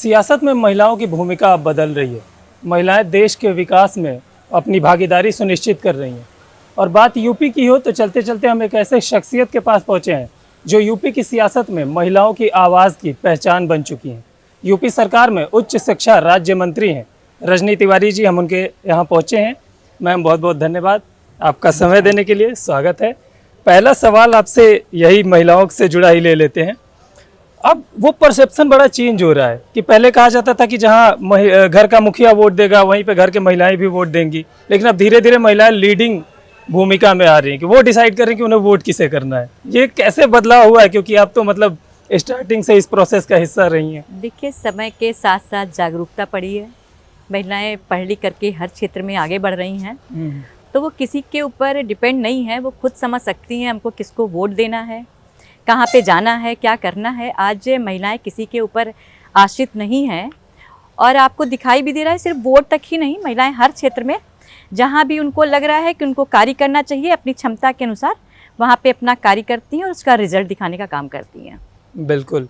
सियासत में महिलाओं की भूमिका अब बदल रही है। महिलाएं देश के विकास में अपनी भागीदारी सुनिश्चित कर रही हैं। और बात यूपी की हो तो चलते चलते हम एक ऐसे शख्सियत के पास पहुंचे हैं जो यूपी की सियासत में महिलाओं की आवाज़ की पहचान बन चुकी हैं। यूपी सरकार में उच्च शिक्षा राज्य मंत्री हैं रजनी तिवारी जी, हम उनके यहाँ पहुँचे हैं। मैम बहुत बहुत धन्यवाद आपका समय देने के लिए, स्वागत है। पहला सवाल आपसे यही महिलाओं से जुड़ा ही ले लेते हैं। अब वो परसेप्शन बड़ा चेंज हो रहा है कि पहले कहा जाता था कि जहाँ घर का मुखिया वोट देगा वहीं पे घर के महिलाएं भी वोट देंगी, लेकिन अब धीरे धीरे महिलाएं लीडिंग भूमिका में आ रही हैं कि वो डिसाइड कर रही हैं कि उन्हें वोट किसे करना है। ये कैसे बदलाव हुआ है, क्योंकि आप तो मतलब स्टार्टिंग से इस प्रोसेस का हिस्सा रही हैं। देखिए, समय के साथ साथ जागरूकता बढ़ी है, महिलाएं पढ़ लिख करके हर क्षेत्र में आगे बढ़ रही हैं, तो वो किसी के ऊपर डिपेंड नहीं है, वो खुद समझ सकती हैं हमको किसको वोट देना है, कहाँ पे जाना है, क्या करना है। आज महिलाएं किसी के ऊपर आश्रित नहीं हैं और आपको दिखाई भी दे रहा है, सिर्फ वोट तक ही नहीं, महिलाएं हर क्षेत्र में जहाँ भी उनको लग रहा है कि उनको कार्य करना चाहिए अपनी क्षमता के अनुसार, वहाँ पे अपना कार्य करती हैं और उसका रिजल्ट दिखाने का काम करती हैं। बिल्कुल।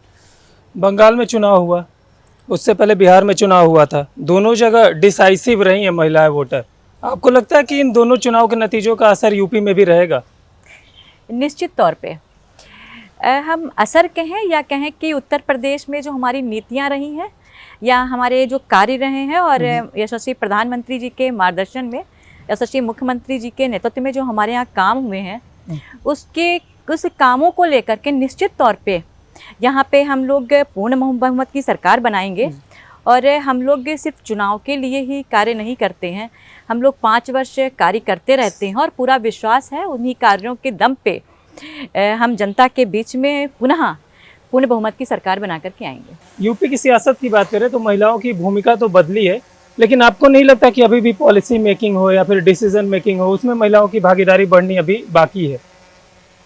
बंगाल में चुनाव हुआ, उससे पहले बिहार में चुनाव हुआ था, दोनों जगह डिसाइसिव रही हैं महिलाएं वोटर। आपको लगता है कि इन दोनों चुनाव के नतीजों का असर यूपी में भी रहेगा? निश्चित तौर पे हम असर कहें या कहें कि उत्तर प्रदेश में जो हमारी नीतियां रही हैं या हमारे जो कार्य रहे हैं और यशस्वी प्रधानमंत्री जी के मार्गदर्शन में, यशस्वी मुख्यमंत्री जी के नेतृत्व में जो हमारे यहाँ काम हुए हैं, उस कामों को लेकर के निश्चित तौर पे यहाँ पे हम लोग पूर्ण बहुमत की सरकार बनाएंगे। और हम लोग सिर्फ चुनाव के लिए ही कार्य नहीं करते हैं, हम लोग 5 वर्ष कार्य करते रहते हैं और पूरा विश्वास है उन्हीं कार्यों के दम पे हम जनता के बीच में पुनः पूर्ण बहुमत की सरकार बना करके आएंगे। यूपी की सियासत की बात करें तो महिलाओं की भूमिका तो बदली है, लेकिन आपको नहीं लगता कि अभी भी पॉलिसी मेकिंग हो या फिर डिसीजन मेकिंग हो, उसमें महिलाओं की भागीदारी बढ़नी अभी बाकी है?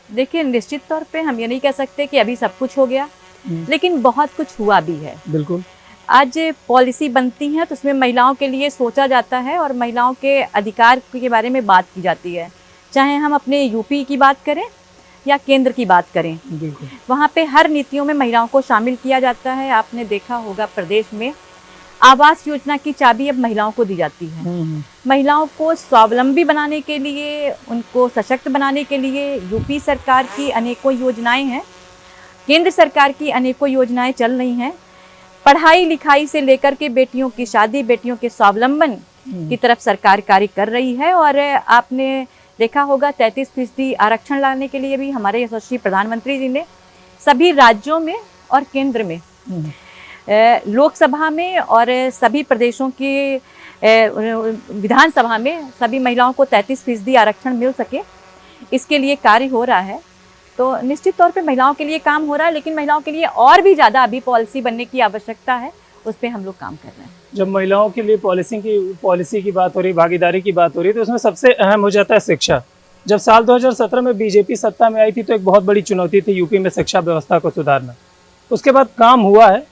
देखिए, निश्चित तौर पे हम ये नहीं कह सकते कि अभी सब कुछ हो गया, लेकिन बहुत कुछ हुआ भी है। बिल्कुल। आज पॉलिसी बनती है तो उसमें महिलाओं के लिए सोचा जाता है और महिलाओं के अधिकार के बारे में बात की जाती है, चाहे हम अपने यूपी की बात करें या केंद्र की बात करें। वहाँ पे हर नीतियों में महिलाओं को शामिल किया जाता है। आपने देखा होगा प्रदेश में आवास योजना की चाबी अब महिलाओं को दी जाती है। महिलाओं को स्वावलंबी बनाने के लिए, उनको सशक्त बनाने के लिए यूपी सरकार की अनेकों योजनाएं हैं, केंद्र सरकार की अनेकों योजनाएं चल रही हैं। पढ़ाई लिखाई से लेकर के बेटियों की शादी, बेटियों के स्वावलंबन की तरफ सरकार कार्य कर रही है। और आपने देखा होगा 33% आरक्षण लाने के लिए भी हमारे यशस्वी प्रधानमंत्री जी ने सभी राज्यों में और केंद्र में, लोकसभा में और सभी प्रदेशों की विधानसभा में सभी महिलाओं को 33% आरक्षण मिल सके, इसके लिए कार्य हो रहा है। तो निश्चित तौर पे महिलाओं के लिए काम हो रहा है, लेकिन महिलाओं के लिए और भी ज़्यादा अभी पॉलिसी बनने की आवश्यकता है, उस पर हम लोग काम कर रहे हैं। जब महिलाओं के लिए पॉलिसी की बात हो रही, भागीदारी की बात हो रही, तो उसमें सबसे अहम हो जाता है शिक्षा। जब साल 2017 में बीजेपी सत्ता में आई थी तो एक बहुत बड़ी चुनौती थी यूपी में शिक्षा व्यवस्था को सुधारना। उसके बाद काम हुआ है,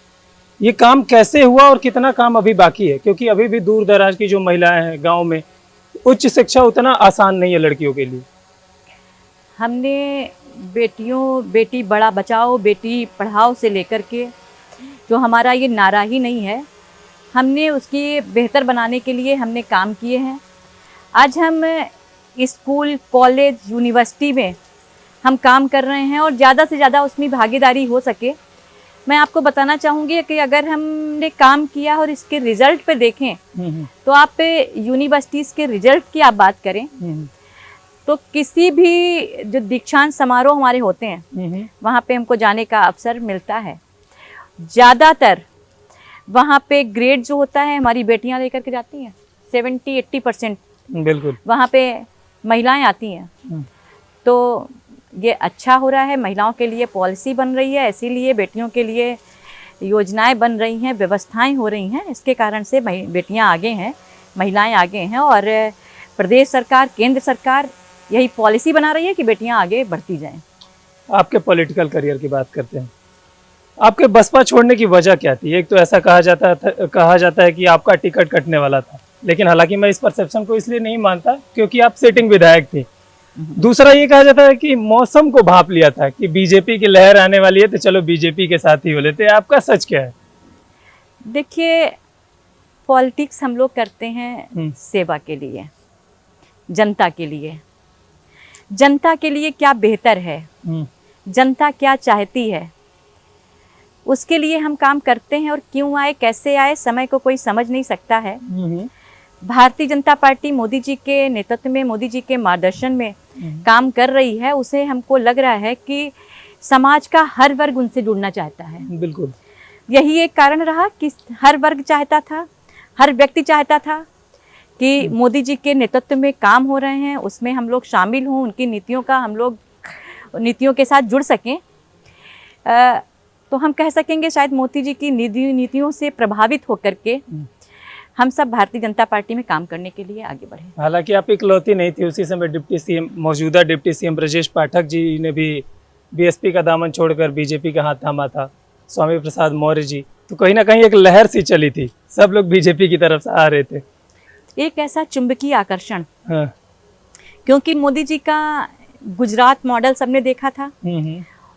ये काम कैसे हुआ और कितना काम अभी बाकी है? क्योंकि अभी भी दूर दराज की जो महिलाएं हैं गाँव में, उच्च शिक्षा उतना आसान नहीं है लड़कियों के लिए। हमने बेटी बड़ा बचाओ बेटी पढ़ाओ से लेकर के जो हमारा ये नारा ही नहीं है, हमने उसकी बेहतर बनाने के लिए हमने काम किए हैं। आज हम स्कूल, कॉलेज, यूनिवर्सिटी में हम काम कर रहे हैं और ज़्यादा से ज़्यादा उसमें भागीदारी हो सके। मैं आपको बताना चाहूँगी कि अगर हमने काम किया और इसके रिज़ल्ट पे देखें तो आप यूनिवर्सिटीज़ के रिज़ल्ट की आप बात करें तो किसी भी जो दीक्षांत समारोह हमारे होते हैं वहाँ पे हमको जाने का अवसर मिलता है। ज़्यादातर वहाँ पे ग्रेड जो होता है हमारी बेटियाँ लेकर के जाती हैं, 70-80% बिल्कुल वहाँ पे महिलाएं आती हैं। तो ये अच्छा हो रहा है, महिलाओं के लिए पॉलिसी बन रही है, इसीलिए बेटियों के लिए योजनाएं बन रही हैं, व्यवस्थाएं हो रही हैं। इसके कारण से बेटियाँ आगे हैं, महिलाएँ आगे हैं और प्रदेश सरकार, केंद्र सरकार यही पॉलिसी बना रही है कि बेटियाँ आगे बढ़ती जाएँ। आपके पॉलिटिकल करियर की बात करते हैं, आपके बसपा छोड़ने की वजह क्या थी? एक तो ऐसा कहा जाता है कि आपका टिकट कटने वाला था, लेकिन हालांकि मैं इस परसेप्शन को इसलिए नहीं मानता क्योंकि आप सिटिंग विधायक थे। दूसरा ये कहा जाता है कि मौसम को भांप लिया था कि बीजेपी की लहर आने वाली है तो चलो बीजेपी के साथ ही हो लेते हैं। आपका सच क्या है? देखिए, पॉलिटिक्स हम लोग करते हैं सेवा के लिए, जनता के लिए। जनता के लिए क्या बेहतर है, जनता क्या चाहती है, उसके लिए हम काम करते हैं। और क्यों आए, कैसे आए, समय को कोई समझ नहीं सकता है। भारतीय जनता पार्टी मोदी जी के नेतृत्व में, मोदी जी के मार्गदर्शन में काम कर रही है। उसे हमको लग रहा है कि समाज का हर वर्ग उनसे जुड़ना चाहता है। बिल्कुल, यही एक कारण रहा कि हर वर्ग चाहता था, हर व्यक्ति चाहता था कि मोदी जी के नेतृत्व में काम हो रहे हैं, उसमें हम लोग शामिल हों, उनकी नीतियों का हम लोग नीतियों के साथ जुड़ सकें। तो हम कह सकेंगे शायद मोदी जी की नीतियों से प्रभावित होकर के हम सब भारतीय जनता पार्टी में काम करने के लिए आगे बढ़े। हालांकि आप इकलौती नहीं थी, उसी समय डिप्टी सीएम, मौजूदा डिप्टी सीएम ब्रजेश पाठक जी ने भी बीएसपी का दामन छोड़कर बीजेपी का हाथ थामा था, स्वामी प्रसाद मौर्य जी। तो कहीं ना कहीं एक लहर सी चली थी, सब लोग बीजेपी की तरफ से आ रहे थे। एक ऐसा चुंबकीय आकर्षण, हाँ। क्योंकि मोदी जी का गुजरात मॉडल सबने देखा था,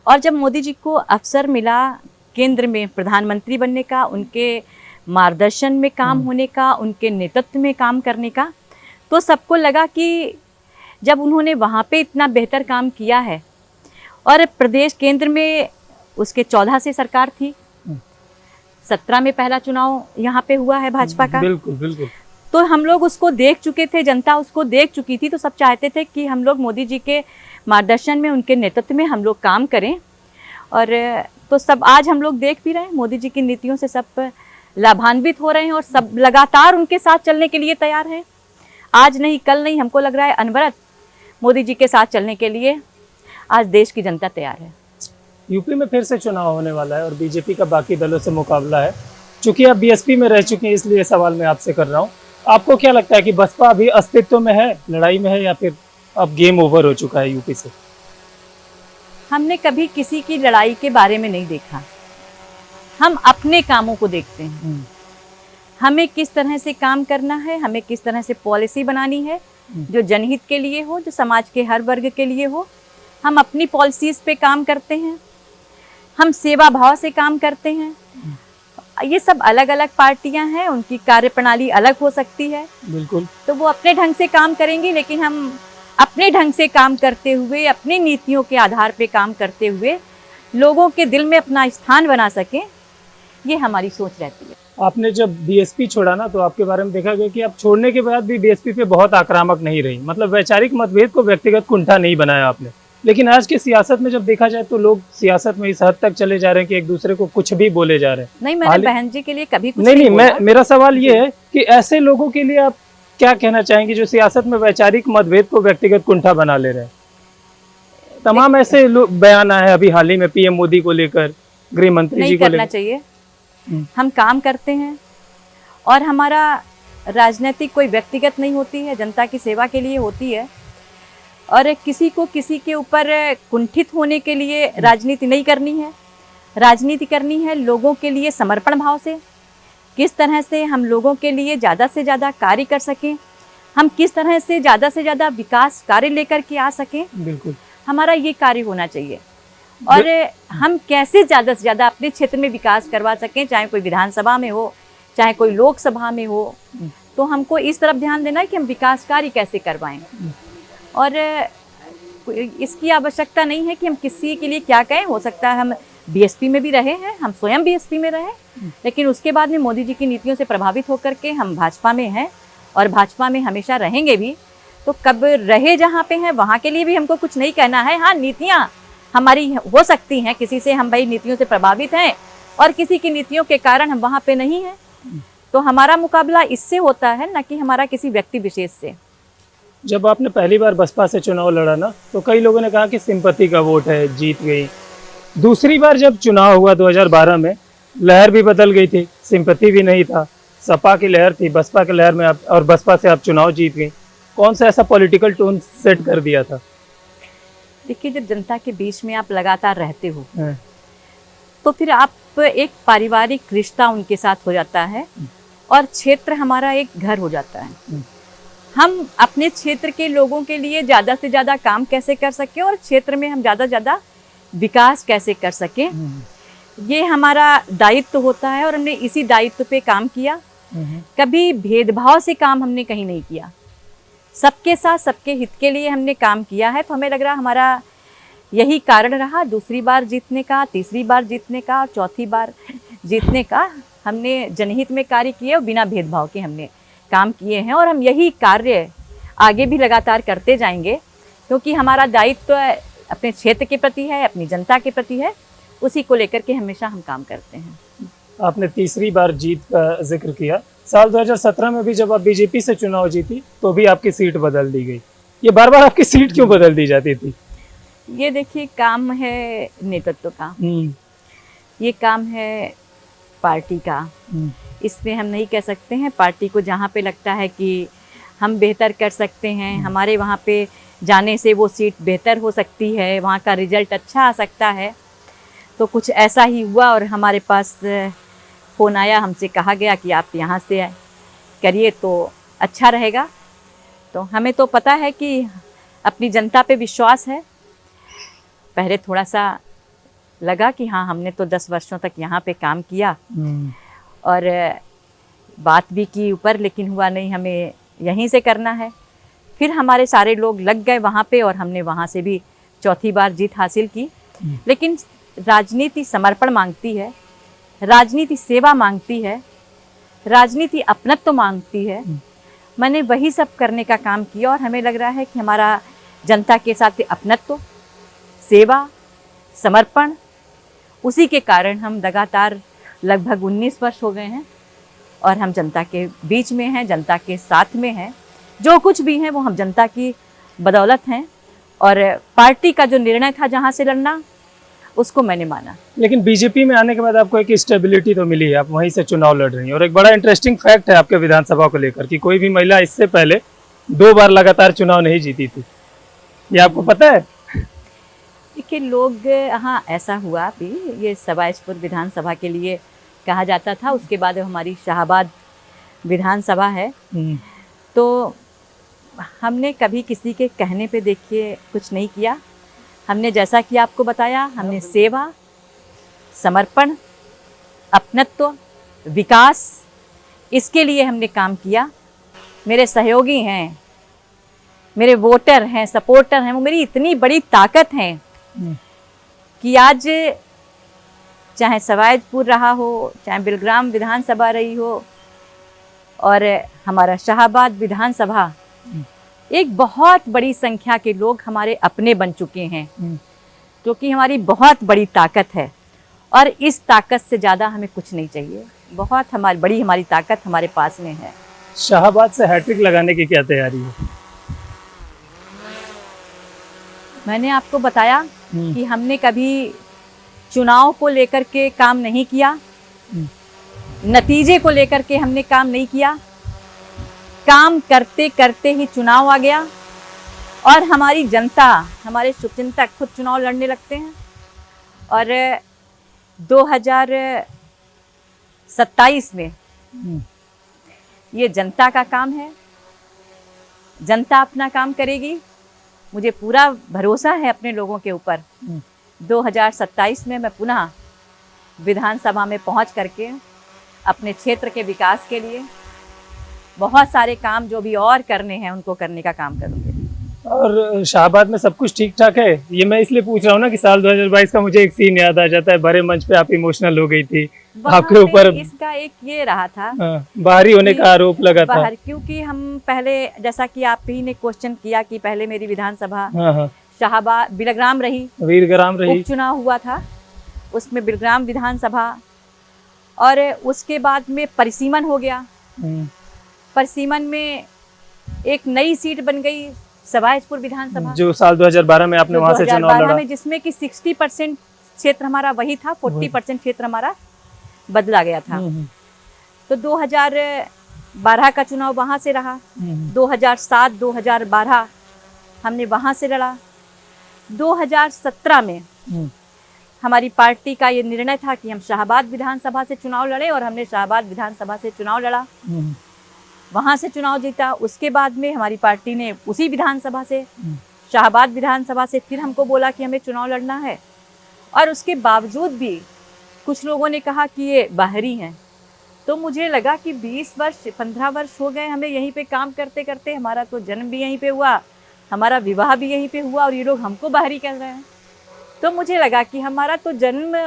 और जब मोदी जी को अवसर मिला केंद्र में प्रधानमंत्री बनने का, उनके मार्गदर्शन में काम होने का, उनके नेतृत्व में काम करने का, तो सबको लगा कि जब उन्होंने वहाँ पे इतना बेहतर काम किया है, और प्रदेश केंद्र में उसके 14 से सरकार थी, 17 में पहला चुनाव यहाँ पे हुआ है भाजपा का। बिल्कुल बिल्कुल। तो हम लोग उसको देख चुके थे, जनता उसको देख चुकी थी, तो सब चाहते थे कि हम लोग मोदी जी के मार्गदर्शन में, उनके नेतृत्व में हम लोग काम करें। और तो सब आज हम लोग देख भी रहे हैं, मोदी जी की नीतियों से सब लाभान्वित हो रहे हैं, और सब लगातार उनके साथ चलने के लिए तैयार हैं। आज नहीं, कल नहीं, हमको लग रहा है अनवरत मोदी जी के साथ चलने के लिए आज देश की जनता तैयार है। यूपी में फिर से चुनाव होने वाला है और बीजेपी का बाकी दलों से मुकाबला है। चूंकि आप बीएसपी में रह चुके हैं, इसलिए सवाल मैं आपसे कर रहा हूँ। आपको क्या लगता है कि बसपा अभी अस्तित्व में है, लड़ाई में है, या फिर अब गेम ओवर हो चुका है यूपी से? हमने कभी किसी की लड़ाई के बारे में नहीं देखा, हम अपने कामों को देखते हैं। हमें किस तरह से काम करना है, हमें किस तरह से पॉलिसी बनानी है जो जनहित के लिए हो, जो समाज के हर वर्ग के लिए हो। हम अपनी पॉलिसीज पे काम करते हैं, हम सेवा भाव से काम करते हैं। ये सब अलग अलग पार्टियां हैं, उनकी कार्यप्रणाली अलग हो सकती है। बिल्कुल। तो वो अपने ढंग से काम करेंगी, लेकिन हम अपने ढंग से काम करते हुए, अपनी नीतियों के आधार पे काम करते हुए लोगों के दिल में अपना स्थान बना सकें, ये हमारी सोच रहती है। आपने जब बीएसपी छोड़ा ना, तो आपके बारे में देखा गया कि आप छोड़ने के बाद भी बीएसपी पे बहुत आक्रामक नहीं रही, मतलब वैचारिक मतभेद को व्यक्तिगत कुंठा नहीं बनाया आपने। लेकिन आज की सियासत में जब देखा जाए तो लोग सियासत में इस हद तक चले जा रहे हैं कि एक दूसरे को कुछ भी बोले जा रहे हैं। नहीं, मैंने बहन जी के लिए कभी कुछ नहीं, बोला। मेरा सवाल ये है कि ऐसे लोगों के लिए आप क्या कहना चाहेंगे जो सियासत में वैचारिक मतभेद को व्यक्तिगत कुंठा बना ले रहे हैं? तमाम ऐसे लोग बयान आए हैं अभी हाल ही में पीएम मोदी को लेकर, गृह मंत्री जी को लेकर। नहीं करना चाहिए। हम काम करते हैं और हमारा राजनीतिक कोई व्यक्तिगत नहीं होती है, जनता की सेवा के लिए होती है। और किसी को किसी के ऊपर कुंठित होने के लिए राजनीति नहीं करनी है। राजनीति करनी है लोगों के लिए समर्पण भाव से, किस तरह से हम लोगों के लिए ज़्यादा से ज़्यादा कार्य कर सकें, हम किस तरह से ज़्यादा विकास कार्य लेकर के आ सकें। बिल्कुल, हमारा ये कार्य होना चाहिए। और हम कैसे ज़्यादा से ज़्यादा अपने क्षेत्र में विकास करवा सकें, चाहे कोई विधानसभा में हो, चाहे कोई लोकसभा में हो, तो हमको इस तरफ ध्यान देना है कि हम विकास कार्य कैसे करवाएं। और इसकी आवश्यकता नहीं है कि हम किसी के लिए क्या कहें। हो सकता है हम बीएसपी में भी रहे हैं, हम स्वयं बीएसपी में रहे, लेकिन उसके बाद में मोदी जी की नीतियों से प्रभावित होकर के हम भाजपा में हैं और भाजपा में हमेशा रहेंगे भी। तो कब रहे जहाँ पे हैं वहाँ के लिए भी हमको कुछ नहीं कहना है। हाँ, नीतियाँ हमारी हो सकती हैं, किसी से हम भाई नीतियों से प्रभावित हैं और किसी की नीतियों के कारण हम वहाँ पे नहीं हैं, तो हमारा मुकाबला इससे होता है, न कि हमारा किसी व्यक्ति विशेष से। जब आपने पहली बार बसपा से चुनाव लड़ा ना, तो कई लोगों ने कहा कि सिंपैथी का वोट है, जीत गई। दूसरी बार जब चुनाव हुआ 2012 में, लहर भी बदल गई थी, सिंपैथी भी नहीं था, सपा की लहर थी, बसपा की लहर में आप, और बसपा से आप चुनाव जीत गई। कौन सा ऐसा पॉलिटिकल टोन सेट कर दिया था? देखिए, जब जनता के बीच में आप लगातार रहते हो तो फिर आप एक पारिवारिक रिश्ता उनके साथ हो जाता है और क्षेत्र हमारा एक घर हो जाता है। हम अपने क्षेत्र के लोगों के लिए ज़्यादा से ज़्यादा काम कैसे कर सकें और क्षेत्र में हम ज़्यादा से ज़्यादा विकास कैसे कर सकें, ये हमारा दायित्व होता है और हमने इसी दायित्व पे काम किया। कभी भेदभाव से काम हमने कहीं नहीं किया, सबके साथ सबके हित के लिए हमने काम किया है। तो हमें लग रहा हमारा यही कारण रहा दूसरी बार जीतने का, तीसरी बार जीतने का और चौथी बार जीतने का। हमने जनहित में कार्य किए और बिना भेदभाव के हमने काम किए हैं और हम यही कार्य आगे भी लगातार करते जाएंगे, क्योंकि हमारा दायित्व अपने क्षेत्र के प्रति है, अपनी जनता के प्रति है। उसी को लेकर के हमेशा हम काम करते हैं। आपने तीसरी बार जीत का जिक्र किया। साल 2017 में भी जब आप बीजेपी से चुनाव जीती तो भी आपकी सीट बदल दी गई। ये बार बार आपकी सीट क्यों बदल दी जाती थी? ये देखिए, काम है नेतृत्व का, ये काम है पार्टी का। इसमें हम नहीं कह सकते हैं। पार्टी को जहाँ पे लगता है कि हम बेहतर कर सकते हैं, हमारे वहाँ पे जाने से वो सीट बेहतर हो सकती है, वहाँ का रिजल्ट अच्छा आ सकता है, तो कुछ ऐसा ही हुआ। और हमारे पास फ़ोन आया, हमसे कहा गया कि आप यहाँ से करिए तो अच्छा रहेगा। तो हमें तो पता है कि अपनी जनता पे विश्वास है। पहले थोड़ा सा लगा कि हाँ, हमने तो 10 वर्षों तक यहाँ पे काम किया और बात भी की ऊपर, लेकिन हुआ नहीं, हमें यहीं से करना है। फिर हमारे सारे लोग लग गए वहाँ पे और हमने वहाँ से भी चौथी बार जीत हासिल की। लेकिन राजनीति समर्पण मांगती है, राजनीति सेवा मांगती है, राजनीति अपनत्व मांगती है। मैंने वही सब करने का काम किया और हमें लग रहा है कि हमारा जनता के साथ अपनत्व, सेवा, समर्पण, उसी के कारण हम लगातार लगभग 19 वर्ष हो गए हैं और हम जनता के बीच में हैं, जनता के साथ में हैं। जो कुछ भी है वो हम जनता की बदौलत हैं और पार्टी का जो निर्णय था जहाँ से लड़ना, उसको मैंने माना। लेकिन बीजेपी में आने के बाद आपको एक स्टेबिलिटी तो मिली है, आप वहीं से चुनाव लड़ रही हैं। और एक बड़ा इंटरेस्टिंग फैक्ट है आपके विधानसभा को लेकर कि कोई भी महिला इससे पहले 2 बार लगातार चुनाव नहीं जीती थी। ये आपको पता है? देखिए, लोग, हाँ ऐसा हुआ भी, ये सवाईजपुर विधानसभा के लिए कहा जाता था। उसके बाद हमारी शाहाबाद विधानसभा है, तो हमने कभी किसी के कहने पे देखिए कुछ नहीं किया। हमने जैसा कि आपको बताया, हमने सेवा, समर्पण, अपनत्व, विकास, इसके लिए हमने काम किया। मेरे सहयोगी हैं, मेरे वोटर हैं, सपोर्टर हैं, वो मेरी इतनी बड़ी ताकत हैं कि आज चाहे सवाईजपुर रहा हो, चाहे बिलग्राम विधानसभा रही हो और हमारा शाहाबाद विधानसभा, एक बहुत बड़ी संख्या के लोग हमारे अपने बन चुके हैं, क्योंकि हमारी बहुत बड़ी ताकत है। और इस ताकत से ज़्यादा हमें कुछ नहीं चाहिए। बहुत हमारी ताकत हमारे पास में है। शाहाबाद से हैट्रिक लगाने की क्या तैयारी है? मैंने आपको बताया कि हमने कभी चुनाव को लेकर के काम नहीं किया, नतीजे को लेकर के हमने काम नहीं किया। काम करते करते ही चुनाव आ गया और हमारी जनता, हमारे शुभचिंतक खुद चुनाव लड़ने लगते हैं। और 2027 में ये जनता का काम है, जनता अपना काम करेगी। मुझे पूरा भरोसा है अपने लोगों के ऊपर। 2027 में मैं पुनः विधानसभा में पहुंच करके अपने क्षेत्र के विकास के लिए बहुत सारे काम जो भी और करने हैं उनको करने का काम करूंगी। और शाहाबाद में सब कुछ ठीक ठाक है? ये मैं इसलिए पूछ रहा हूँ ना कि साल 2022 का मुझे एक सीन याद आ जाता है, बड़े मंच पे आप इमोशनल हो गई थी, आपके ऊपर इसका एक ये रहा था, बाहरी होने का आरोप लगा था। क्योंकि हम पहले, जैसा कि आप ही ने क्वेश्चन किया कि पहले मेरी विधानसभा हाँ। शाहाबाद बिलग्राम रही, वीरग्राम रही, उपचुनाव हुआ था उसमें बिलग्राम विधानसभा, और उसके बाद में परिसीमन हो गया। परिसीमन में एक नई सीट बन गई सवाईजपुर विधानसभा, जो साल 2012 में आपने वहां से चुनाव लड़ा, जिसमें कि 60% क्षेत्र हमारा वही था, 40% क्षेत्र हमारा बदला गया था। तो 2012 का चुनाव वहां से रहा। 2007, 2012 हमने वहां से लड़ा। 2017 में हमारी पार्टी का ये निर्णय था कि हम शाहाबाद विधानसभा से चुनाव लड़े और हमने शाहाबाद विधानसभा से चुनाव लड़ा, वहां से चुनाव जीता। उसके बाद में हमारी पार्टी ने उसी विधानसभा से, शाहाबाद विधानसभा से फिर हमको बोला कि हमें चुनाव लड़ना है, और उसके बावजूद भी कुछ लोगों ने कहा कि ये बाहरी हैं। तो मुझे लगा कि 20 वर्ष 15 वर्ष हो गए हमें यहीं पे काम करते करते, हमारा तो जन्म भी यहीं पे हुआ, हमारा विवाह भी यहीं पे हुआ, और ये लोग हमको बाहरी कह रहे हैं। तो मुझे लगा कि हमारा तो जन्म,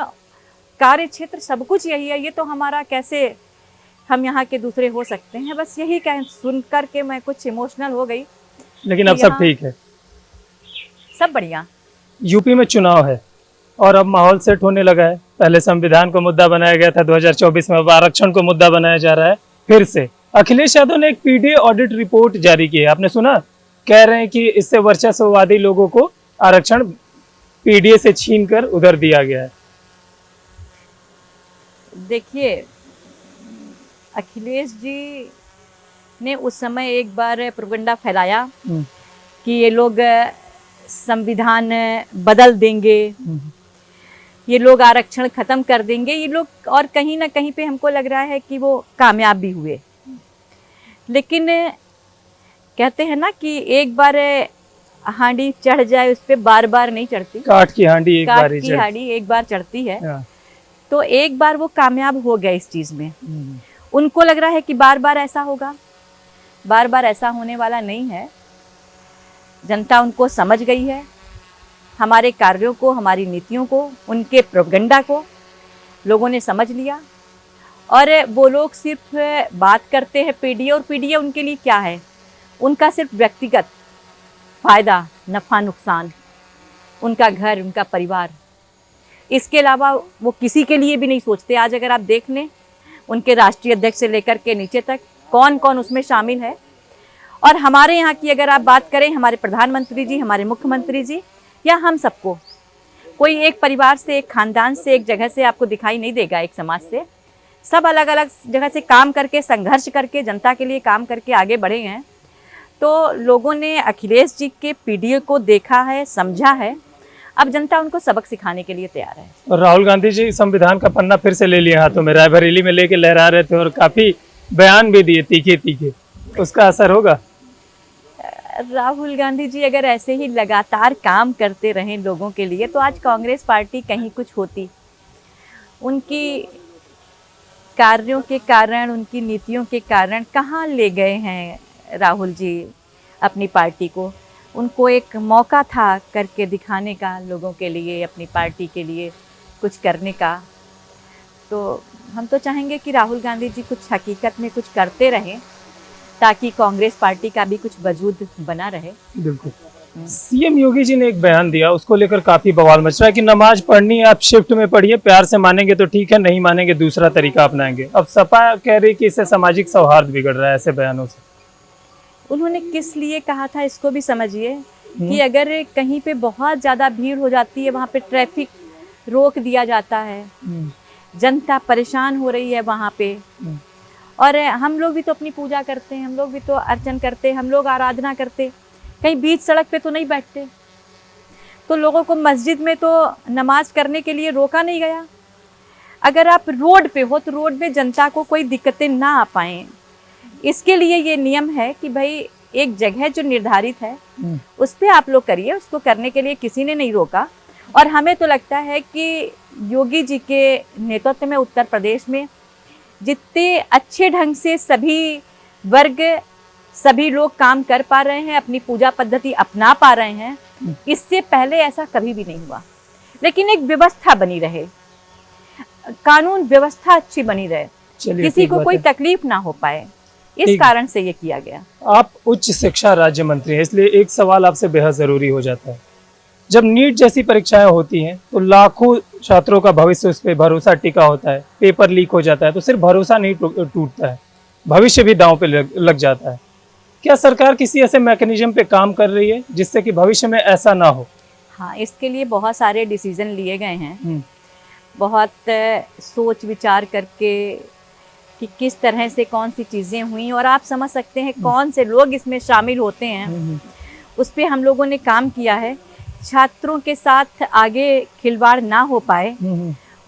कार्य क्षेत्र, सब कुछ यही है, ये तो हमारा कैसे हम यहाँ के दूसरे हो सकते हैं। बस यही कह सुन कर के मैं कुछ इमोशनल हो गई। लेकिन अब सब ठीक है, सब बढ़िया। यूपी में चुनाव है और अब माहौल सेट होने लगा है। पहले संविधान को मुद्दा बनाया गया था 2024 में, अब आरक्षण को मुद्दा बनाया जा रहा है फिर से। अखिलेश यादव ने एक पीडीए ऑडिट रिपोर्ट जारी की है, आपने सुना? कह रहे हैं कि इससे वर्चस्ववादी लोगों को आरक्षण पीडीए से छीनकर उधर दिया गया है। देखिए, अखिलेश जी ने उस समय एक बार प्रोपेगेंडा फैलाया कि ये लोग संविधान बदल देंगे, ये लोग आरक्षण खत्म कर देंगे, ये लोग, और कहीं ना कहीं पे हमको लग रहा है कि वो कामयाब भी हुए। लेकिन कहते हैं ना कि एक बार हांडी चढ़ जाए उस पर बार बार नहीं चढ़ती। काठ की हांडी एक बार ही काठ की हांडी एक बार चढ़ती है। तो एक बार वो कामयाब हो गए इस चीज में। उनको लग रहा है कि बार बार ऐसा होगा, बार बार ऐसा होने वाला नहीं है। जनता उनको समझ गई है, हमारे कार्यों को, हमारी नीतियों को, उनके प्रोपेगेंडा को लोगों ने समझ लिया। और वो लोग सिर्फ बात करते हैं पीडीए, और पीडीए उनके लिए क्या है? उनका सिर्फ व्यक्तिगत फायदा, नफा नुकसान, उनका घर, उनका परिवार। इसके अलावा वो किसी के लिए भी नहीं सोचते। आज अगर आप देख लें, उनके राष्ट्रीय अध्यक्ष से लेकर के नीचे तक कौन कौन उसमें शामिल है। और हमारे यहाँ की अगर आप बात करें, हमारे प्रधानमंत्री जी, हमारे मुख्यमंत्री जी, या हम सबको, कोई एक परिवार से, एक खानदान से, एक जगह से आपको दिखाई नहीं देगा, एक समाज से। सब अलग अलग जगह से काम करके, संघर्ष करके, जनता के लिए काम करके आगे बढ़े हैं। तो लोगों ने अखिलेश जी के पीडीए को देखा है, समझा है। अब जनता उनको सबक सिखाने के लिए तैयार है। और राहुल गांधी जी संविधान का पन्ना फिर से ले लिए हाथों में, रायबरेली में लेके लहरा रहे थे और काफी बयान भी दिए तीखे तीखे, उसका असर होगा? राहुल गांधी जी अगर ऐसे ही लगातार काम करते रहें लोगों के लिए, तो आज कांग्रेस पार्टी कहीं कुछ होती। उनकी कार्यों के कारण, उनकी नीतियों के कारण कहाँ ले गए हैं राहुल जी अपनी पार्टी को। उनको एक मौका था करके दिखाने का, लोगों के लिए, अपनी पार्टी के लिए कुछ करने का। तो हम तो चाहेंगे कि राहुल गांधी जी कुछ हकीकत में कुछ करते रहें, ताकि कांग्रेस पार्टी का भी कुछ वजूद बना रहे। बिल्कुल। सीएम योगी जी ने एक बयान दिया, उसको लेकर काफी बवाल मच रहा है कि नमाज पढ़नी है, आप शिफ्ट में पढ़िए, प्यार से मानेंगे तो ठीक है, नहीं मानेंगे दूसरा तरीका अपनाएंगे। अब सपा कह रही कि इससे सामाजिक सौहार्द बिगड़ रहा है ऐसे बयानों से। उन्होंने किस लिए कहा था इसको भी समझिए कि अगर कहीं पे बहुत ज़्यादा भीड़ हो जाती है, वहाँ पे ट्रैफिक रोक दिया जाता है, जनता परेशान हो रही है वहाँ पे। और हम लोग भी तो अपनी पूजा करते हैं, हम लोग भी तो अर्चन करते हैं, हम लोग आराधना करते, कहीं बीच सड़क पे तो नहीं बैठते। तो लोगों को मस्जिद में तो नमाज करने के लिए रोका नहीं गया। अगर आप रोड पे हो तो रोड में जनता को कोई दिक्कतें ना आ पाएँ, इसके लिए ये नियम है कि भाई एक जगह जो निर्धारित है उस पर आप लोग करिए। उसको करने के लिए किसी ने नहीं रोका। और हमें तो लगता है कि योगी जी के नेतृत्व में उत्तर प्रदेश में जितने अच्छे ढंग से सभी वर्ग, सभी लोग काम कर पा रहे हैं, अपनी पूजा पद्धति अपना पा रहे हैं, इससे पहले ऐसा कभी भी नहीं हुआ। लेकिन एक व्यवस्था बनी रहे, कानून व्यवस्था अच्छी बनी रहे, किसी को कोई तकलीफ ना हो पाए, इस कारण से ये किया गया। आप उच्च शिक्षा राज्य मंत्री हैं, इसलिए एक सवाल आपसे बेहद जरूरी हो जाता है। जब नीट जैसी परीक्षाएं होती हैं तो लाखों छात्रों का भविष्य उस पर भरोसा टिका होता है, पेपर लीक हो जाता है तो सिर्फ भरोसा नहीं टूटता है, भविष्य भी दांव पे लग जाता है। क्या सरकार किसी ऐसे मैकेनिज्म पे काम कर रही है जिससे कि भविष्य में ऐसा ना हो? हाँ, इसके लिए बहुत सारे डिसीजन लिए गए हैं, बहुत सोच विचार करके कि किस तरह से कौन सी चीज़ें हुई, और आप समझ सकते हैं कौन से लोग इसमें शामिल होते हैं, उस पर हम लोगों ने काम किया है। छात्रों के साथ आगे खिलवाड़ ना हो पाए,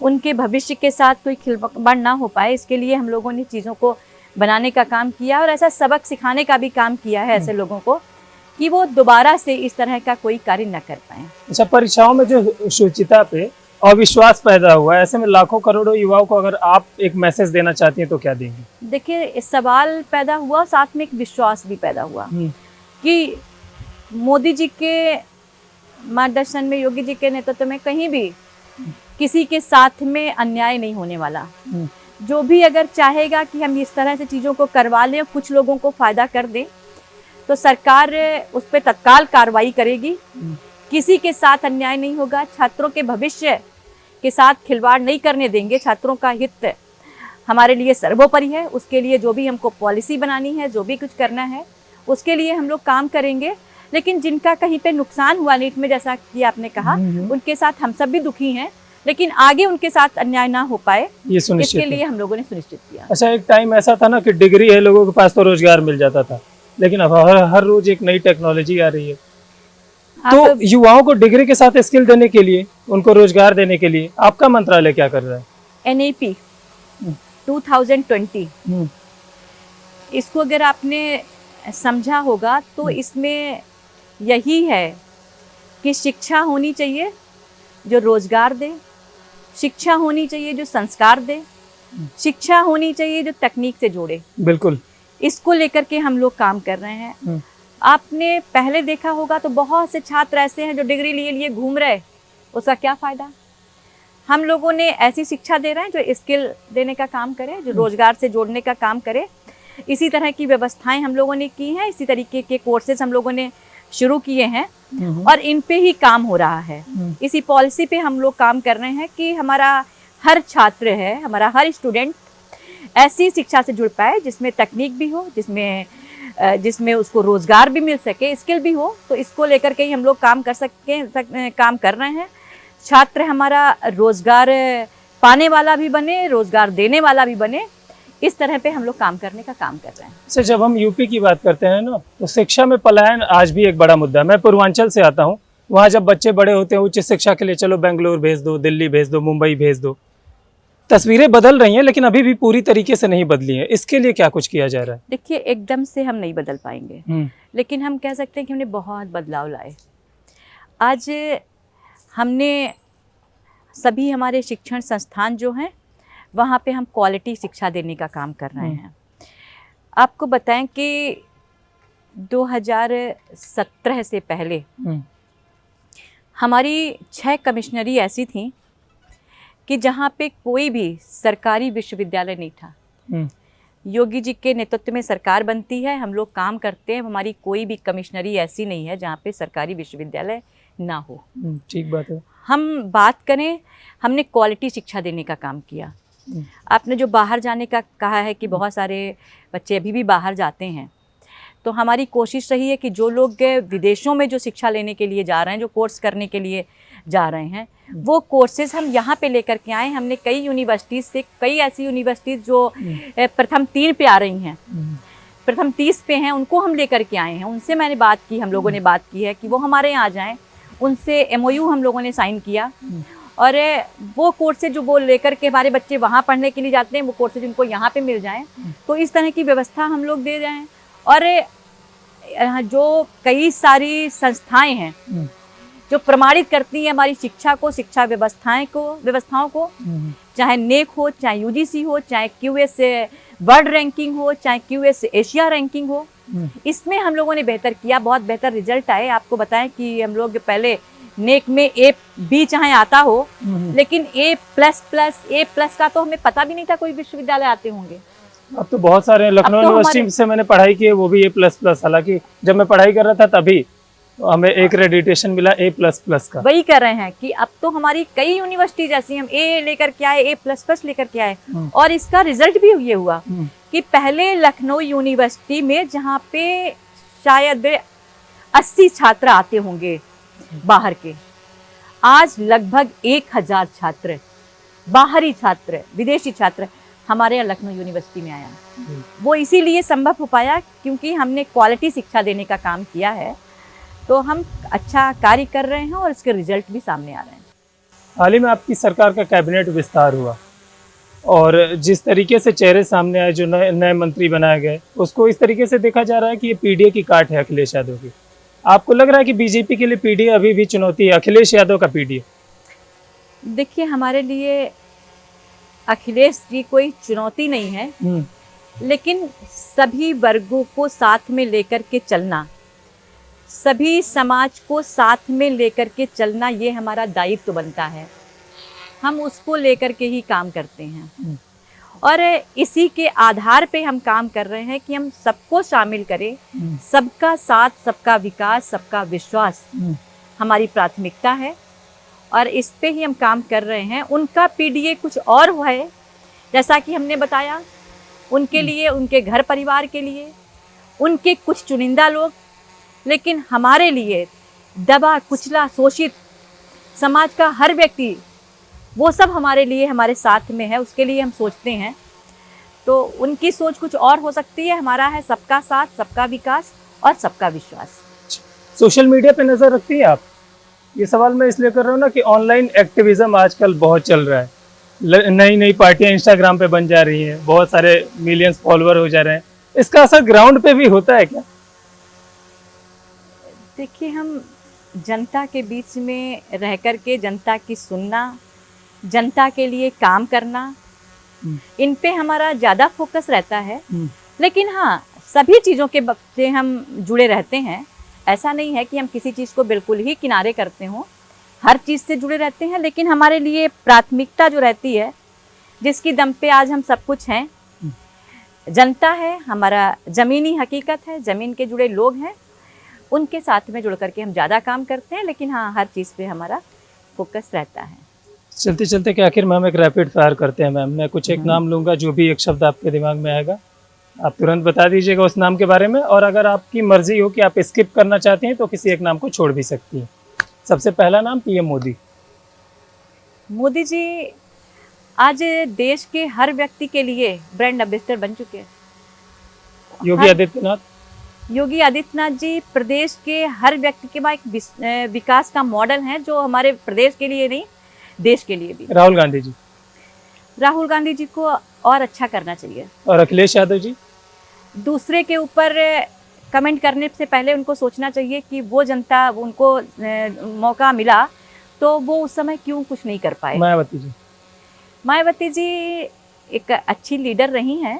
उनके भविष्य के साथ कोई खिलवाड़ ना हो पाए, इसके लिए हम लोगों ने चीज़ों को बनाने का काम किया और ऐसा सबक सिखाने का भी काम किया है ऐसे लोगों को कि वो दोबारा से इस तरह का कोई कार्य न कर पाए। अच्छा, परीक्षाओं में जो शुचिता पे अविश्वास पैदा हुआ है। ऐसे में लाखों करोड़ों युवाओं को अगर आप एक मैसेज देना चाहती हैं तो क्या देंगे? देखिए, इस सवाल पैदा हुआ, साथ में एक विश्वास भी पैदा हुआ कि मोदी जी के मार्गदर्शन में, योगी जी के नेतृत्व में कहीं भी किसी के साथ में अन्याय नहीं होने वाला। जो भी अगर चाहेगा कि हम इस तरह से चीज़ों को करवा लें, कुछ लोगों को फ़ायदा कर दें, तो सरकार उस पर तत्काल कार्रवाई करेगी। किसी के साथ अन्याय नहीं होगा। छात्रों के भविष्य के साथ खिलवाड़ नहीं करने देंगे। छात्रों का हित हमारे लिए सर्वोपरि है। उसके लिए जो भी हमको पॉलिसी बनानी है, जो भी कुछ करना है, उसके लिए हम लोग काम करेंगे। लेकिन जिनका कहीं पे नुकसान हुआ नीट में, जैसा कि आपने कहा, उनके साथ हम सब भी दुखी हैं, लेकिन आगे उनके साथ अन्याय ना हो पाए, इसके लिए हम लोगों ने सुनिश्चित किया। अच्छा, एक टाइम ऐसा था ना कि डिग्री है, लोगों के पास तो रोजगार मिल जाता था, लेकिन अब हर रोज एक नई टेक्नोलॉजी आ रही है। तो युवाओं को डिग्री के साथ स्किल देने के लिए, उनको रोजगार देने के लिए आपका मंत्रालय क्या कर रहा है? NAP 2020, इसको अगर आपने समझा होगा तो इसमें यही है कि शिक्षा होनी चाहिए जो रोजगार दे, शिक्षा होनी चाहिए जो संस्कार दे, शिक्षा होनी चाहिए जो तकनीक से जोड़े। बिल्कुल, इसको लेकर के हम लोग काम कर रहे हैं। आपने पहले देखा होगा तो बहुत से छात्र ऐसे हैं जो डिग्री लिए घूम रहे, उसका क्या फ़ायदा? हम लोगों ने ऐसी शिक्षा दे रहे हैं जो स्किल देने का काम करे, जो रोजगार से जोड़ने का काम करे। इसी तरह की व्यवस्थाएं हम लोगों ने की हैं, इसी तरीके के कोर्सेज हम लोगों ने शुरू किए हैं और इन पे ही काम हो रहा है। इसी पॉलिसी पे हम लोग काम कर रहे हैं कि हमारा हर छात्र है, हमारा हर स्टूडेंट ऐसी शिक्षा से जुड़ पाए जिसमें तकनीक भी हो, जिसमें उसको रोजगार भी मिल सके, स्किल भी हो। तो इसको लेकर के ही हम लोग काम कर रहे हैं। छात्र हमारा रोजगार पाने वाला भी बने, रोजगार देने वाला भी बने, इस तरह पे हम लोग काम करने का काम कर रहे हैं। सर, जब हम यूपी की बात करते हैं ना, तो शिक्षा में पलायन आज भी एक बड़ा मुद्दा है। मैं पूर्वांचल से आता हूँ, वहाँ जब बच्चे बड़े होते हैं उच्च शिक्षा के लिए, चलो बेंगलोर भेज दो, दिल्ली भेज दो, मुंबई भेज दो। तस्वीरें बदल रही हैं, लेकिन अभी भी पूरी तरीके से नहीं बदली हैं। इसके लिए क्या कुछ किया जा रहा है? देखिए, एकदम से हम नहीं बदल पाएंगे, लेकिन हम कह सकते हैं कि हमने बहुत बदलाव लाए। आज हमने सभी हमारे शिक्षण संस्थान जो हैं, वहाँ पे हम क्वालिटी शिक्षा देने का काम कर रहे हैं। आपको बताएं कि 2017 से पहले हमारी 6 कमिश्नरी ऐसी थी कि जहाँ पे कोई भी सरकारी विश्वविद्यालय नहीं था। योगी जी के नेतृत्व में सरकार बनती है, हम लोग काम करते हैं, हमारी कोई भी कमिश्नरी ऐसी नहीं है जहाँ पे सरकारी विश्वविद्यालय ना हो। ठीक बात है। हम बात करें, हमने क्वालिटी शिक्षा देने का काम किया। आपने जो बाहर जाने का कहा है कि बहुत सारे बच्चे अभी भी बाहर जाते हैं, तो हमारी कोशिश रही है कि जो लोग विदेशों में जो शिक्षा लेने के लिए जा रहे हैं, जो कोर्स करने के लिए जा रहे हैं, वो कोर्सेज हम यहाँ पे लेकर के आए। हमने कई यूनिवर्सिटीज़ से, कई ऐसी यूनिवर्सिटीज़ जो प्रथम 3 पे आ रही हैं, प्रथम 30 पे हैं, उनको हम लेकर के आए हैं। उनसे मैंने बात की, हम लोगों ने बात की है कि वो हमारे यहाँ आ जाएं। उनसे MOU हम लोगों ने साइन किया और वो कोर्सेज जो वो लेकर के हमारे बच्चे वहाँ पढ़ने के लिए जाते हैं, वो कोर्सेज उनको यहाँ पे मिल जाएं। तो इस तरह की व्यवस्था हम लोग दे रहे हैं। और जो कई सारी संस्थाएं हैं जो प्रमाणित करती हैं हमारी शिक्षा को, शिक्षा व्यवस्थाओं को, चाहे नेक हो, चाहे UGC हो, चाहे QS वर्ल्ड रैंकिंग हो, चाहे QS एशिया रैंकिंग हो, इसमें हम लोगों ने बेहतर किया, बहुत बेहतर रिजल्ट आए। आपको बताएं कि हम लोग पहले नेक में A-B चाहे आता हो, लेकिन A++ का तो हमें पता भी नहीं था कोई विश्वविद्यालय आते होंगे। अब तो बहुत सारे, लखनऊ यूनिवर्सिटी से मैंने पढ़ाई की है, वो भी A++। हालांकि जब मैं पढ़ाई कर रहा था तभी हमें एक एक्रेडिटेशन मिला A++ का। वही कर रहे हैं कि अब तो हमारी कई यूनिवर्सिटीज ऐसी, हम A लेकर के आए, A++ लेकर के आए, और इसका रिजल्ट भी ये हुआ कि पहले लखनऊ यूनिवर्सिटी में जहाँ पे शायद 80 छात्र आते होंगे बाहर के, आज लगभग 1000 छात्र, बाहरी छात्र, विदेशी छात्र हमारे यहाँ लखनऊ यूनिवर्सिटी में आया। वो इसीलिए संभव हो पाया क्योंकि हमने क्वालिटी शिक्षा देने का काम किया है। तो हम अच्छा कार्य कर रहे हैं और इसके रिजल्ट भी सामने आ रहे हैं। हाल ही में आपकी सरकार का कैबिनेट विस्तार हुआ और जिस तरीके से चेहरे सामने आए, जो नए मंत्री बनाए गए, उसको इस तरीके से देखा जा रहा है कि ये PDA की काट है अखिलेश यादव की। आपको लग रहा है कि बीजेपी के लिए PDA अभी भी चुनौती है, अखिलेश यादव का PDA? देखिए, हमारे लिए अखिलेश जी कोई चुनौती नहीं है, लेकिन सभी वर्गों को साथ में लेकर के चलना, सभी समाज को साथ में लेकर के चलना, ये हमारा दायित्व बनता है। हम उसको लेकर के ही काम करते हैं और इसी के आधार पे हम काम कर रहे हैं कि हम सबको शामिल करें। सबका साथ, सबका विकास, सबका विश्वास हमारी प्राथमिकता है और इस पे ही हम काम कर रहे हैं। उनका पीडीए कुछ और हुआ है, जैसा कि हमने बताया, उनके लिए, उनके घर परिवार के लिए, उनके कुछ चुनिंदा लोग, लेकिन हमारे लिए दबा कुचला शोषित समाज का हर व्यक्ति, वो सब हमारे लिए, हमारे साथ में है, उसके लिए हम सोचते हैं। तो उनकी सोच कुछ और हो सकती है, हमारा है सबका साथ, सबका विकास और सबका विश्वास। सोशल मीडिया पे नज़र रखती हैं आप? ये सवाल मैं इसलिए कर रहा हूँ ना कि ऑनलाइन एक्टिविज्म आजकल बहुत चल रहा है। नई नई पार्टियां इंस्टाग्राम पे बन जा रही हैं, बहुत सारे मिलियंस फॉलोअर हो जा रहे हैं। इसका असर ग्राउंड पे भी होता है क्या? देखिए, हम जनता के बीच में रह कर के जनता की सुनना, जनता के लिए काम करना, इन पे हमारा ज़्यादा फोकस रहता है। लेकिन हाँ, सभी चीज़ों के से हम जुड़े रहते हैं। ऐसा नहीं है कि हम किसी चीज़ को बिल्कुल ही किनारे करते हों, हर चीज़ से जुड़े रहते हैं। लेकिन हमारे लिए प्राथमिकता जो रहती है, जिसकी दम पे आज हम सब कुछ हैं, जनता है, हमारा ज़मीनी हकीकत है, ज़मीन के जुड़े लोग हैं, उनके साथ में जुड़ करके हम ज़्यादा काम करते हैं। लेकिन हाँ, हर चीज़ पे हमारा फोकस रहता है। चलते चलते कि आखिर में हम एक रैपिड फायर करते हैं मैम। मैं कुछ एक नाम लूँगा, जो भी एक शब्द आपके दिमाग में आएगा आप तुरंत बता दीजिएगा उस नाम के बारे में, और अगर आपकी मर्जी हो कि आप स्किप करना चाहती हैं तो किसी एक नाम को छोड़ भी सकती हैं। सबसे पहला नाम पीएम मोदी। मोदी जी आज देश के हर व्यक्ति के लिए ब्रांड एम्बेसडर बन चुके हैं। योगी आदित्यनाथ। योगी आदित्यनाथ जी प्रदेश के हर व्यक्ति के बाद एक विकास का मॉडल हैं, जो हमारे प्रदेश के लिए नहीं, देश के लिए भी। राहुल गांधी जी। राहुल गांधी जी को और अच्छा करना चाहिए। और अखिलेश यादव जी। दूसरे के ऊपर कमेंट करने से पहले उनको सोचना चाहिए कि वो जनता, उनको मौका मिला तो वो उस समय क्यों कुछ नहीं कर पाए। मायावती जी। मायावती जी एक अच्छी लीडर रही हैं,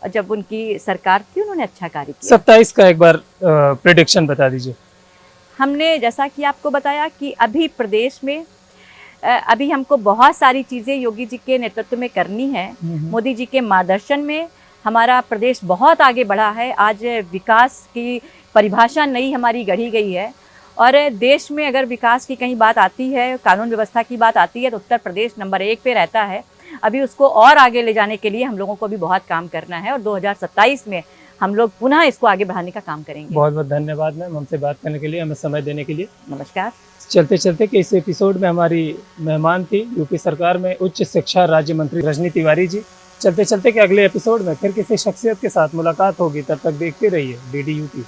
और जब उनकी सरकार थी उन्होंने अच्छा कार्य किया। 27 का एक बार प्रेडिक्शन बता दीजिए। हमने जैसा कि आपको बताया कि अभी प्रदेश में अभी हमको बहुत सारी चीज़ें योगी जी के नेतृत्व में करनी है। मोदी जी के मार्गदर्शन में हमारा प्रदेश बहुत आगे बढ़ा है। आज विकास की परिभाषा नई हमारी गढ़ी गई है, और देश में अगर विकास की कहीं बात आती है, कानून व्यवस्था की बात आती है, तो उत्तर प्रदेश नंबर 1 पे रहता है। अभी उसको और आगे ले जाने के लिए हम लोगों को भी बहुत काम करना है, और 2027 में हम लोग पुनः इसको आगे बढ़ाने का काम करेंगे। बहुत बहुत धन्यवाद मैम, हमसे बात करने के लिए, हमें समय देने के लिए। नमस्कार। चलते चलते कि इस एपिसोड में हमारी मेहमान थी यूपी सरकार में उच्च शिक्षा राज्य मंत्री रजनी तिवारी जी। चलते चलते कि अगले एपिसोड में फिर किसी शख्सियत के साथ मुलाकात होगी। तब तक देखते रहिए DD UP।